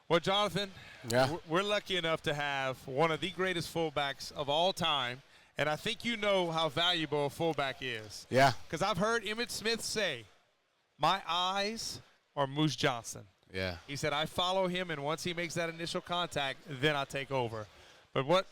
Well, Jonathan, Yeah. we're lucky enough to have one of the greatest fullbacks of all time, and I think you know how valuable a fullback is. Yeah. Because I've heard Emmitt Smith say, my eyes are Moose Johnston. Yeah. He said, I follow him, and once he makes that initial contact, then I take over. But what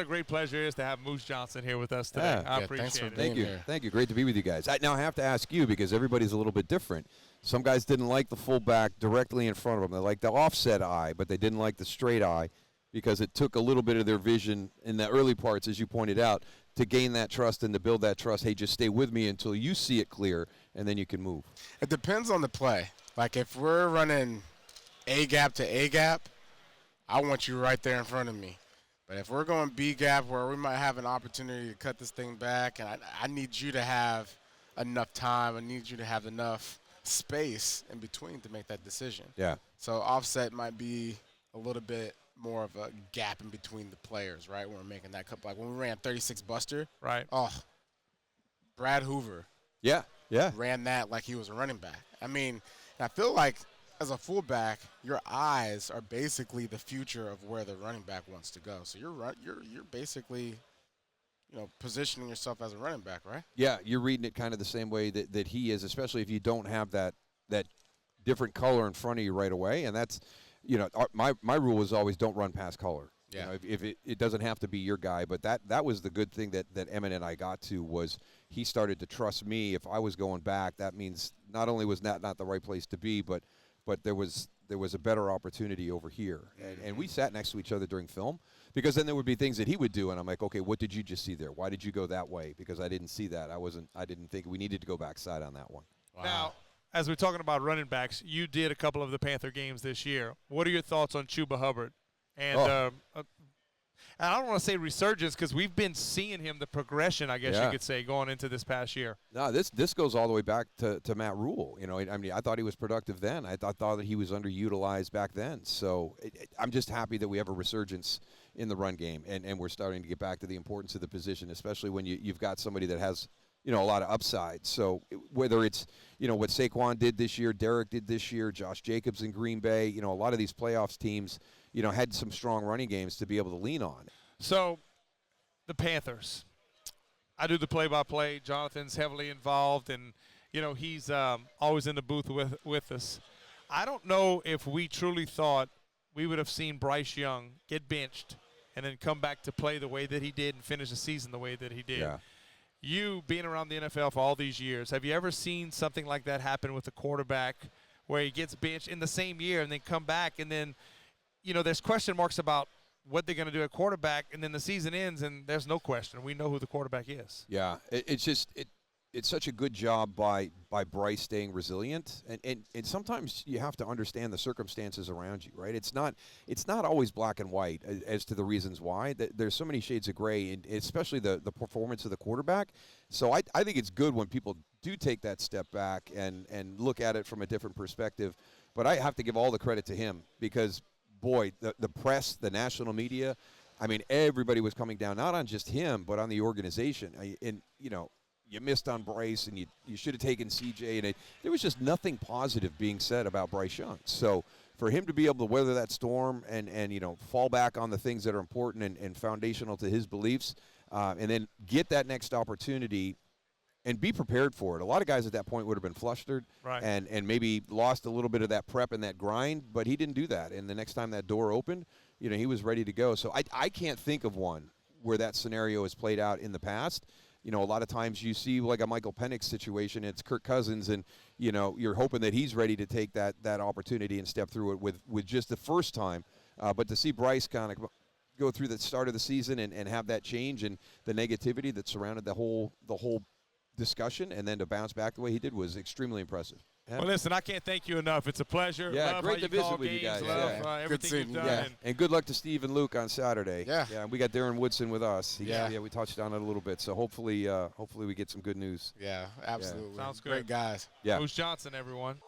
a great pleasure it is to have Moose Johnston here with us today. Yeah. I Yeah, appreciate thanks for it. being Thank you. here. Thank you. Great to be with you guys. Now I have to ask you because everybody's a little bit different. Some guys didn't like the fullback directly in front of them. They liked the offset eye, but they didn't like the straight eye because it took a little bit of their vision in the early parts, as you pointed out, to gain that trust and to build that trust. Hey, just stay with me until you see it clear, and then you can move. It depends on the play. Like if we're running A gap to A gap, I want you right there in front of me. But if we're going B gap where we might have an opportunity to cut this thing back, and I need you to have enough time, I need you to have enough space in between to make that decision. Yeah. So offset might be a little bit more of a gap in between the players, right? When we're making that cut. Like when we ran 36 Buster. Right. Oh, Brad Hoover Yeah. Yeah. ran that like he was a running back. I mean, I feel like as a fullback, your eyes are basically the future of where the running back wants to go. So you're basically, positioning yourself as a running back, right? Yeah, you're reading it kind of the same way that he is, especially if you don't have that different color in front of you right away. And that's, my rule is always don't run past color. Yeah. If it doesn't have to be your guy, but that was the good thing that Emmett and I got to was he started to trust me. If I was going back, that means not only was that not the right place to be, but there was a better opportunity over here. And we sat next to each other during film because then there would be things that he would do, and I'm like, okay, what did you just see there? Why did you go that way? Because I didn't see that. I didn't think we needed to go backside on that one. Wow. Now, as we're talking about running backs, you did a couple of the Panther games this year. What are your thoughts on Chuba Hubbard? And and I don't want to say resurgence because we've been seeing him, the progression, I guess you could say, going into this past year. No, this goes all the way back to Matt Rule. I mean, I thought he was productive then. I thought that he was underutilized back then. So I'm just happy that we have a resurgence in the run game, and we're starting to get back to the importance of the position, especially when you've got somebody that has a lot of upside. So whether it's what Saquon did this year, Derek did this year, Josh Jacobs in Green Bay, a lot of these playoffs teams, had some strong running games to be able to lean on. So the Panthers, I do the play-by-play. Jonathan's heavily involved, and he's always in the booth with us. I don't know if we truly thought we would have seen Bryce Young get benched and then come back to play the way that he did and finish the season the way that he did. Yeah. You being around the NFL for all these years, have you ever seen something like that happen with a quarterback where he gets benched in the same year and then come back and then, there's question marks about what they're going to do at quarterback, and then the season ends and there's no question. We know who the quarterback is. Yeah, it's such a good job by Bryce staying resilient, and sometimes you have to understand the circumstances around you, right? It's not always black and white as to the reasons why. There's so many shades of gray, and especially the performance of the quarterback. So I think it's good when people do take that step back and look at it from a different perspective. But I have to give all the credit to him because, boy, the press, the national media, I mean, everybody was coming down, not on just him, but on the organization. You missed on Bryce, and you should have taken CJ, and there was just nothing positive being said about Bryce Young. So for him to be able to weather that storm and fall back on the things that are important and foundational to his beliefs, and then get that next opportunity and be prepared for it. A lot of guys at that point would have been flustered and maybe lost a little bit of that prep and that grind, but he didn't do that. And the next time that door opened, he was ready to go. So I can't think of one where that scenario has played out in the past. A lot of times you see like a Michael Penix situation, it's Kirk Cousins, and, you're hoping that he's ready to take that opportunity and step through it with just the first time. But to see Bryce kind of go through the start of the season and have that change and the negativity that surrounded the whole discussion, and then to bounce back the way he did was extremely impressive. Yeah. Well, listen, I can't thank you enough. It's a pleasure. Yeah, love great how to you call visit with you games. guys. Love Yeah. everything you've done. Yeah, and good luck to Steve and Luke on Saturday. Yeah. And we got Darren Woodson with us. Yeah. We touched on it a little bit. So hopefully we get some good news. Yeah, absolutely. Sounds good. Great guys. Yeah. Moose Johnston, everyone.